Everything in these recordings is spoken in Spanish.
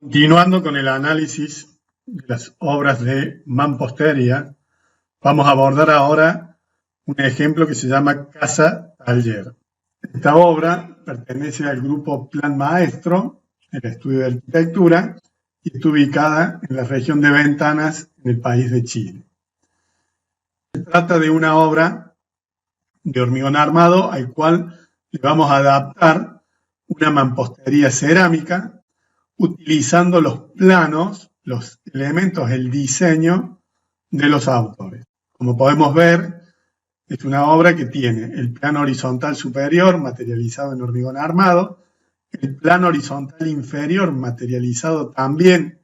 Continuando con el análisis de las obras de mampostería, vamos a abordar ahora un ejemplo que se llama Casa Taller. Esta obra pertenece al grupo Plan Maestro, el estudio de arquitectura, y está ubicada en la región de Ventanas, en el país de Chile. Se trata de una obra de hormigón armado al cual le vamos a adaptar una mampostería cerámica utilizando los planos, los elementos, el diseño de los autores. Como podemos ver, es una obra que tiene el plano horizontal superior materializado en hormigón armado, el plano horizontal inferior materializado también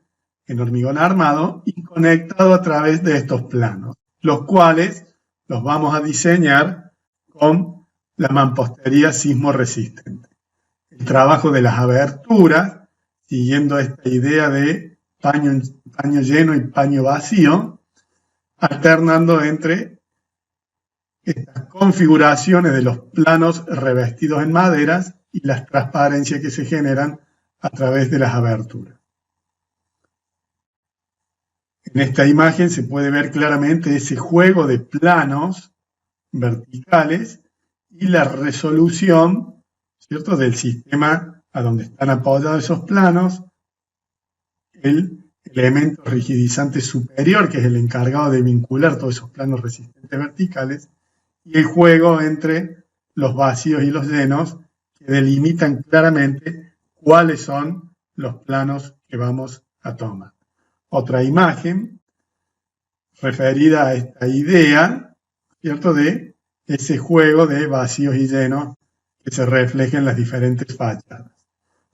en hormigón armado y conectado a través de estos planos, los cuales los vamos a diseñar con la mampostería sismo resistente. El trabajo de las aberturas, siguiendo esta idea de paño lleno y paño vacío, alternando entre estas configuraciones de los planos revestidos en maderas y las transparencias que se generan a través de las aberturas. En esta imagen se puede ver claramente ese juego de planos verticales y la resolución, ¿cierto?, del sistema a donde están apoyados esos planos, el elemento rigidizante superior, que es el encargado de vincular todos esos planos resistentes verticales, y el juego entre los vacíos y los llenos, que delimitan claramente cuáles son los planos que vamos a tomar. Otra imagen referida a esta idea, ¿cierto?, de ese juego de vacíos y llenos que se refleja en las diferentes fachadas.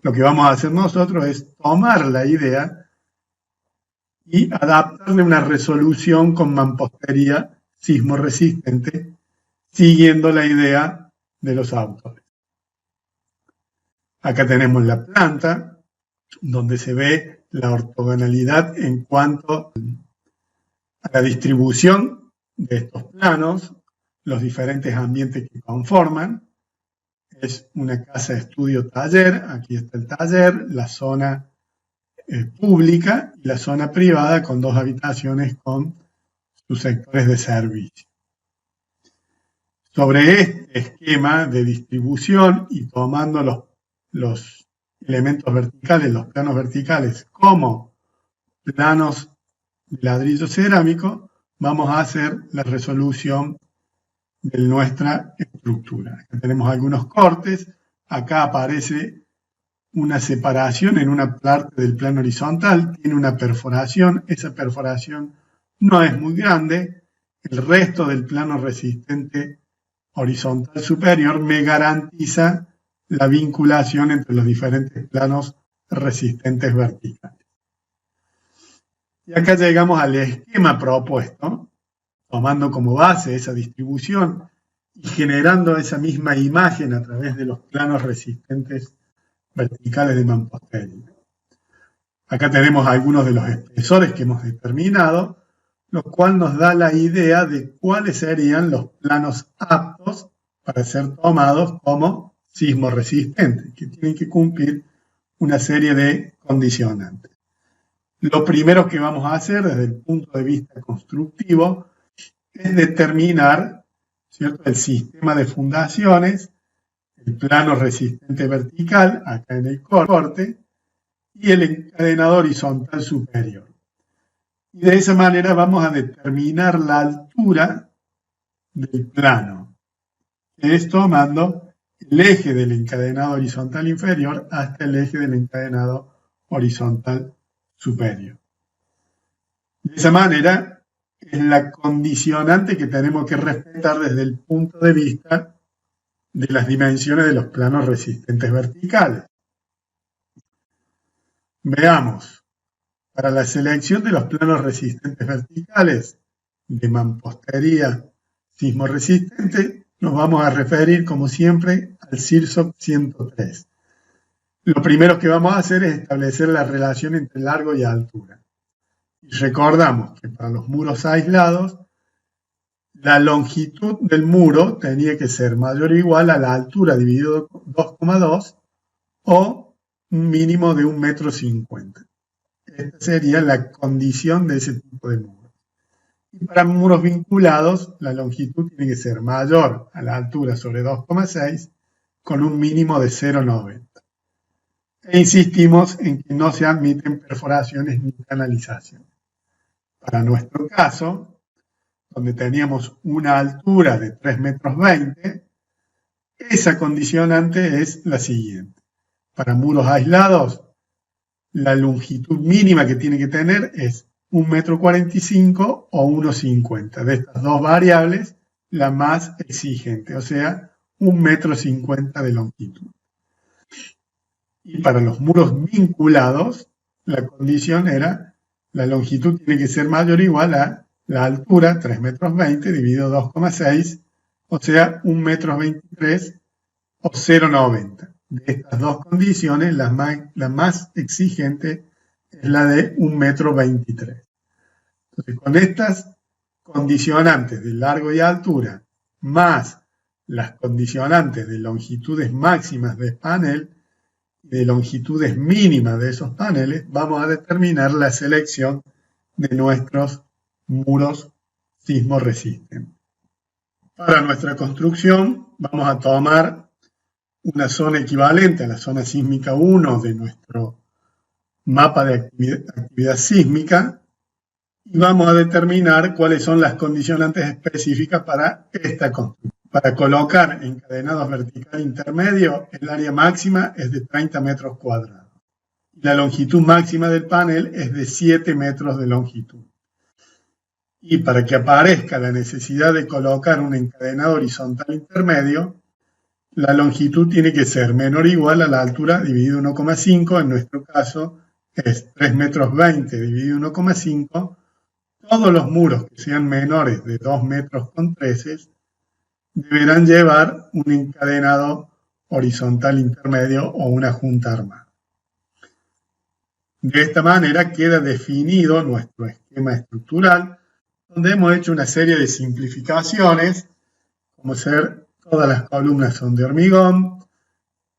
Lo que vamos a hacer nosotros es tomar la idea y adaptarle una resolución con mampostería sismo resistente, siguiendo la idea de los autores. Acá tenemos la planta, donde se ve la ortogonalidad en cuanto a la distribución de estos planos, los diferentes ambientes que conforman. Es una casa de estudio taller, aquí está el taller, la zona pública y la zona privada con dos habitaciones con sus sectores de servicio. Sobre este esquema de distribución y tomando los elementos verticales, los planos verticales como planos de ladrillo cerámico, vamos a hacer la resolución de nuestra estructura. Acá tenemos algunos cortes, acá aparece una separación en una parte del plano horizontal, tiene una perforación, esa perforación no es muy grande, el resto del plano resistente horizontal superior me garantiza la vinculación entre los diferentes planos resistentes verticales. Y acá llegamos al esquema propuesto, tomando como base esa distribución y generando esa misma imagen a través de los planos resistentes verticales de mampostería. Acá tenemos algunos de los espesores que hemos determinado, lo cual nos da la idea de cuáles serían los planos aptos para ser tomados como sismo resistentes, que tienen que cumplir una serie de condicionantes. Lo primero que vamos a hacer desde el punto de vista constructivo es determinar, ¿cierto?, el sistema de fundaciones, el plano resistente vertical, acá en el corte, y el encadenado horizontal superior. Y de esa manera vamos a determinar la altura del plano, que es tomando el eje del encadenado horizontal inferior hasta el eje del encadenado horizontal superior. De esa manera es la condicionante que tenemos que respetar desde el punto de vista de las dimensiones de los planos resistentes verticales. Veamos, para la selección de los planos resistentes verticales de mampostería sismo resistente, nos vamos a referir, como siempre, al CIRSOP 103. Lo primero que vamos a hacer es establecer la relación entre largo y altura. Y recordamos que para los muros aislados, la longitud del muro tenía que ser mayor o igual a la altura dividido 2,2 o un mínimo de 1,50 m. esta sería la condición de ese tipo de muro. Y para muros vinculados, la longitud tiene que ser mayor a la altura sobre 2,6 con un mínimo de 0,90. E insistimos en que no se admiten perforaciones ni canalizaciones. Para nuestro caso, donde teníamos una altura de 3,20 m, esa condicionante es la siguiente. Para muros aislados, la longitud mínima que tiene que tener es 1,45 m o 1,50 m. De estas dos variables, la más exigente, o sea, 1,50 m de longitud. Y para los muros vinculados, la condición era la longitud tiene que ser mayor o igual a la altura, 3,20 m, dividido 2,6, o sea, 1,23 m o 0,90 m. De estas dos condiciones, la más exigente es la de 1,23 m. Entonces, con estas condicionantes de largo y altura, más las condicionantes de longitudes máximas de panel y de longitudes mínimas de esos paneles, vamos a determinar la selección de nuestros muros sismoresistentes. Para nuestra construcción, vamos a tomar una zona equivalente a la zona sísmica 1 de nuestro mapa de actividad sísmica y vamos a determinar cuáles son las condicionantes específicas para esta construcción. Para colocar encadenados vertical intermedio, el área máxima es de 30 metros cuadrados. La longitud máxima del panel es de 7 metros de longitud. Y para que aparezca la necesidad de colocar un encadenado horizontal intermedio, la longitud tiene que ser menor o igual a la altura dividido 1,5, en nuestro caso es 3,20 metros dividido 1,5. Todos los muros que sean menores de 2,13 metros deberán llevar un encadenado horizontal intermedio o una junta armada. De esta manera queda definido nuestro esquema estructural, donde hemos hecho una serie de simplificaciones, como ser todas las columnas son de hormigón,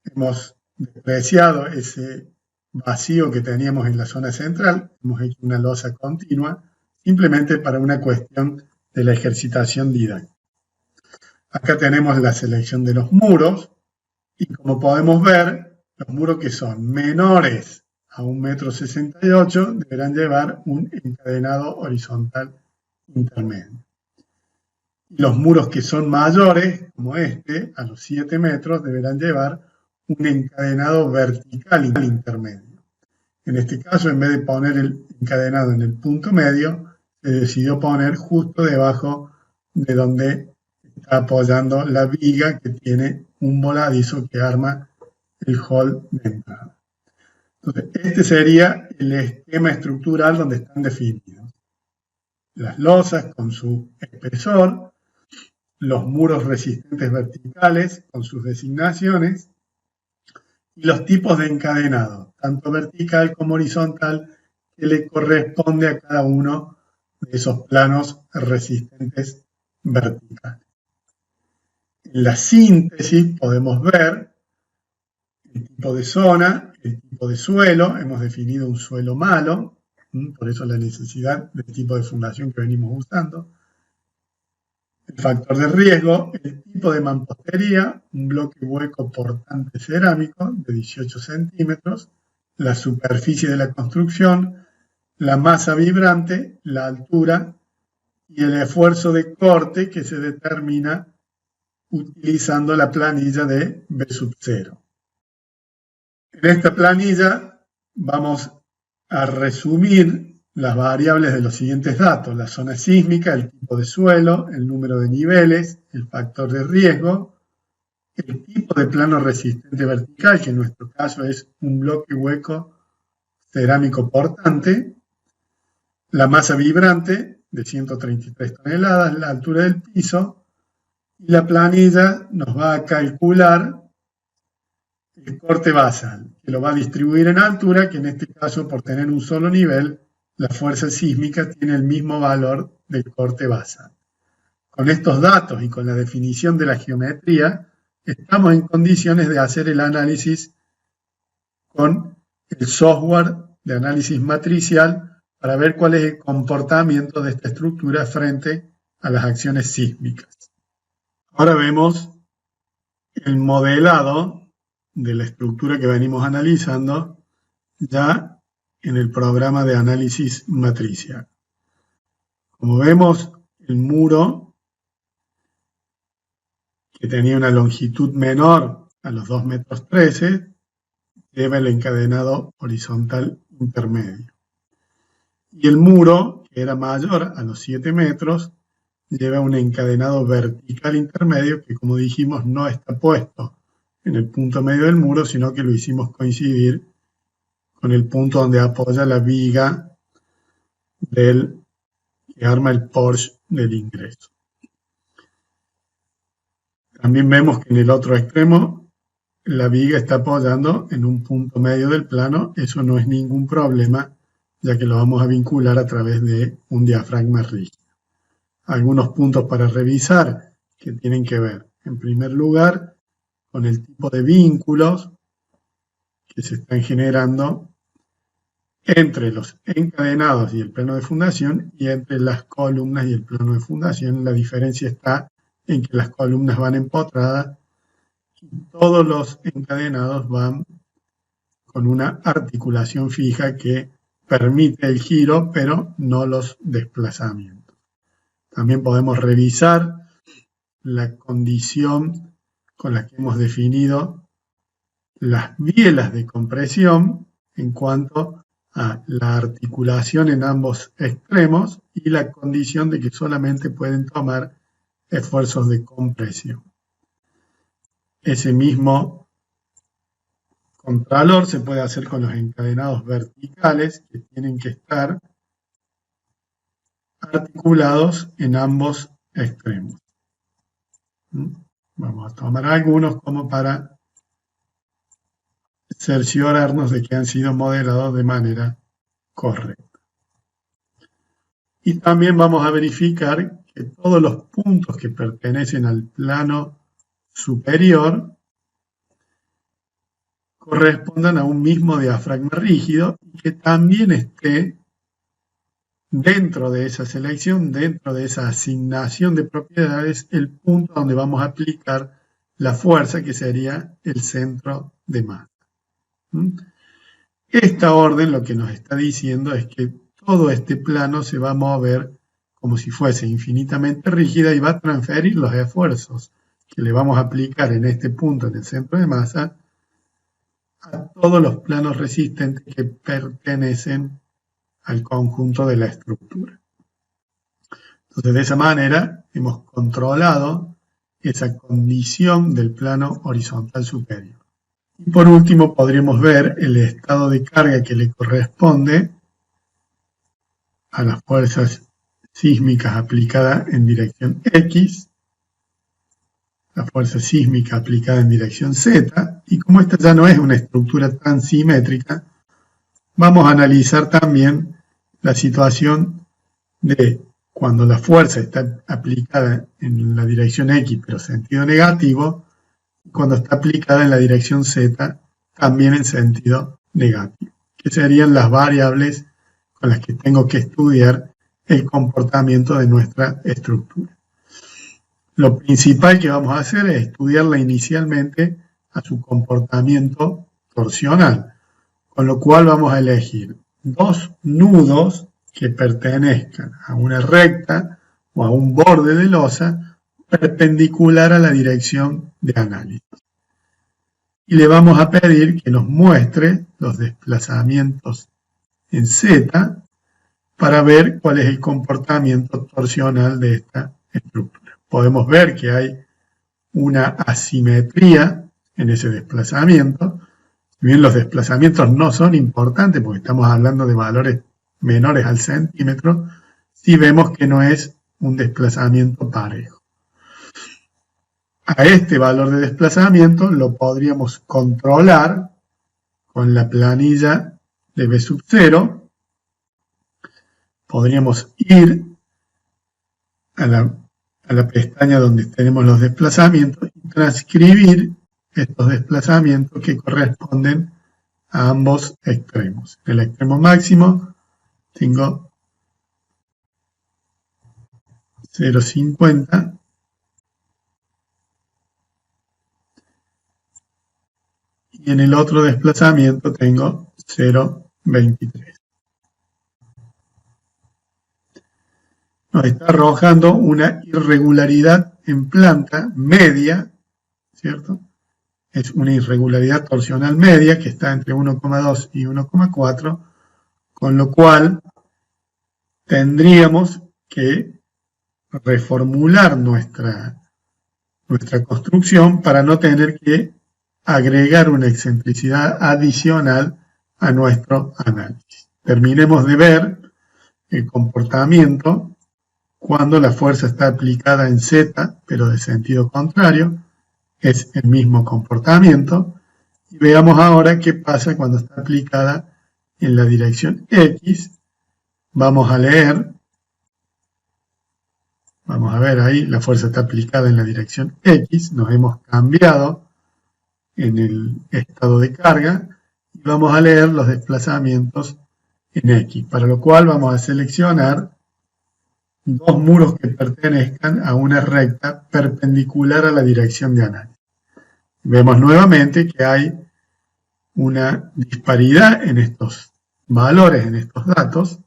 hemos despreciado ese vacío que teníamos en la zona central, hemos hecho una losa continua, simplemente para una cuestión de la ejercitación didáctica. Acá tenemos la selección de los muros y como podemos ver, los muros que son menores a 1,68 m deberán llevar un encadenado horizontal intermedio. Y los muros que son mayores, como este, a los 7 metros, deberán llevar un encadenado vertical intermedio. En este caso, en vez de poner el encadenado en el punto medio, se decidió poner justo debajo de donde está apoyando la viga que tiene un voladizo que arma el hall de entrada. Entonces, este sería el esquema estructural donde están definidos las losas con su espesor, los muros resistentes verticales con sus designaciones y los tipos de encadenado, tanto vertical como horizontal, que le corresponde a cada uno de esos planos resistentes verticales. En la síntesis podemos ver el tipo de zona, el tipo de suelo, hemos definido un suelo malo, por eso la necesidad del tipo de fundación que venimos usando, el factor de riesgo, el tipo de mampostería, un bloque hueco portante cerámico de 18 centímetros, la superficie de la construcción, la masa vibrante, la altura y el esfuerzo de corte que se determina utilizando la planilla de B sub 0. En esta planilla vamos a resumir las variables de los siguientes datos: la zona sísmica, el tipo de suelo, el número de niveles, el factor de riesgo, el tipo de plano resistente vertical, que en nuestro caso es un bloque hueco cerámico portante, la masa vibrante de 133 toneladas, la altura del piso, y la planilla nos va a calcular el corte basal, que lo va a distribuir en altura, que en este caso, por tener un solo nivel, la fuerza sísmica tiene el mismo valor del corte basal. Con estos datos y con la definición de la geometría, estamos en condiciones de hacer el análisis con el software de análisis matricial para ver cuál es el comportamiento de esta estructura frente a las acciones sísmicas. Ahora vemos el modelado de la estructura que venimos analizando ya en el programa de análisis matricial. Como vemos, el muro, que tenía una longitud menor a los 2,13 metros, lleva el encadenado horizontal intermedio. Y el muro, que era mayor a los 7 metros, lleva un encadenado vertical intermedio que, como dijimos, no está puesto en el punto medio del muro, sino que lo hicimos coincidir con el punto donde apoya la viga que arma el porche del ingreso. También vemos que en el otro extremo la viga está apoyando en un punto medio del plano. Eso no es ningún problema, ya que lo vamos a vincular a través de un diafragma rígido. Algunos puntos para revisar que tienen que ver, en primer lugar, con el tipo de vínculos que se están generando entre los encadenados y el plano de fundación y entre las columnas y el plano de fundación. La diferencia está en que las columnas van empotradas y todos los encadenados van con una articulación fija que permite el giro, pero no los desplazamientos. También podemos revisar la condición con la que hemos definido las bielas de compresión en cuanto a la articulación en ambos extremos y la condición de que solamente pueden tomar esfuerzos de compresión. Ese mismo contralor se puede hacer con los encadenados verticales, que tienen que estar articulados en ambos extremos. Vamos a tomar algunos como para cerciorarnos de que han sido modelados de manera correcta. Y también vamos a verificar que todos los puntos que pertenecen al plano superior correspondan a un mismo diafragma rígido y que también esté dentro de esa selección, dentro de esa asignación de propiedades, el punto donde vamos a aplicar la fuerza, que sería el centro de masa. Esta orden lo que nos está diciendo es que todo este plano se va a mover como si fuese infinitamente rígida y va a transferir los esfuerzos que le vamos a aplicar en este punto, en el centro de masa, a todos los planos resistentes que pertenecen al conjunto de la estructura. Entonces, de esa manera hemos controlado esa condición del plano horizontal superior. Y por último, podríamos ver el estado de carga que le corresponde a las fuerzas sísmicas aplicadas en dirección X, la fuerza sísmica aplicada en dirección Z, y como esta ya no es una estructura tan simétrica, vamos a analizar también la situación de cuando la fuerza está aplicada en la dirección X, pero sentido negativo, y cuando está aplicada en la dirección Z, también en sentido negativo, que serían las variables con las que tengo que estudiar el comportamiento de nuestra estructura. Lo principal que vamos a hacer es estudiarla inicialmente a su comportamiento torsional, con lo cual vamos a elegir dos nudos que pertenezcan a una recta o a un borde de losa perpendicular a la dirección de análisis. Y le vamos a pedir que nos muestre los desplazamientos en Z para ver cuál es el comportamiento torsional de esta estructura. Podemos ver que hay una asimetría en ese desplazamiento. Si bien los desplazamientos no son importantes porque estamos hablando de valores menores al centímetro, sí vemos que no es un desplazamiento parejo. A este valor de desplazamiento lo podríamos controlar con la planilla de B sub 0. Podríamos ir a la pestaña donde tenemos los desplazamientos y transcribir estos desplazamientos que corresponden a ambos extremos. En el extremo máximo tengo 0,50 y en el otro desplazamiento tengo 0,23. Nos está arrojando una irregularidad en planta media, ¿cierto? Es una irregularidad torsional media que está entre 1,2 y 1,4, con lo cual tendríamos que reformular nuestra construcción para no tener que agregar una excentricidad adicional a nuestro análisis. Terminemos de ver el comportamiento cuando la fuerza está aplicada en Z, pero de sentido contrario. Es el mismo comportamiento. Y veamos ahora qué pasa cuando está aplicada en la dirección X. Vamos a leer. Vamos a ver ahí, la fuerza está aplicada en la dirección X. Nos hemos cambiado en el estado de carga. Y vamos a leer los desplazamientos en X. Para lo cual vamos a seleccionar dos muros que pertenezcan a una recta perpendicular a la dirección de análisis. Vemos nuevamente que hay una disparidad en estos valores, en estos datos.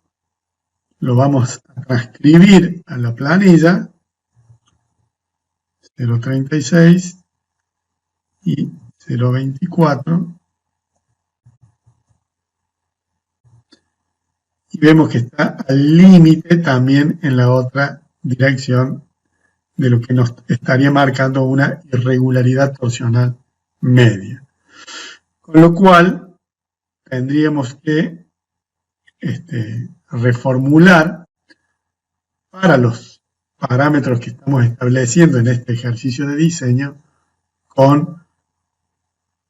Lo vamos a transcribir a la planilla, 0,36 y 0,24. Y vemos que está al límite también en la otra dirección de lo que nos estaría marcando una irregularidad torsional media. Con lo cual, tendríamos que reformular para los parámetros que estamos estableciendo en este ejercicio de diseño con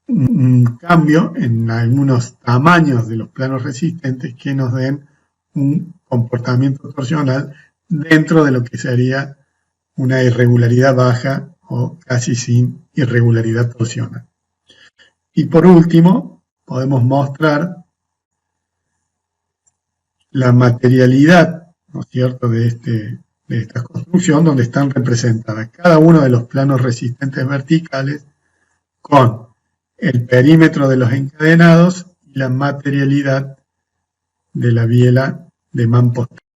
un cambio en algunos tamaños de los planos resistentes que nos den un comportamiento torsional dentro de lo que sería una irregularidad baja o casi sin irregularidad torsional. Y por último, podemos mostrar la materialidad, ¿no es cierto?, de esta construcción, donde están representadas cada uno de los planos resistentes verticales con el perímetro de los encadenados y la materialidad de la biela de Mann posterior.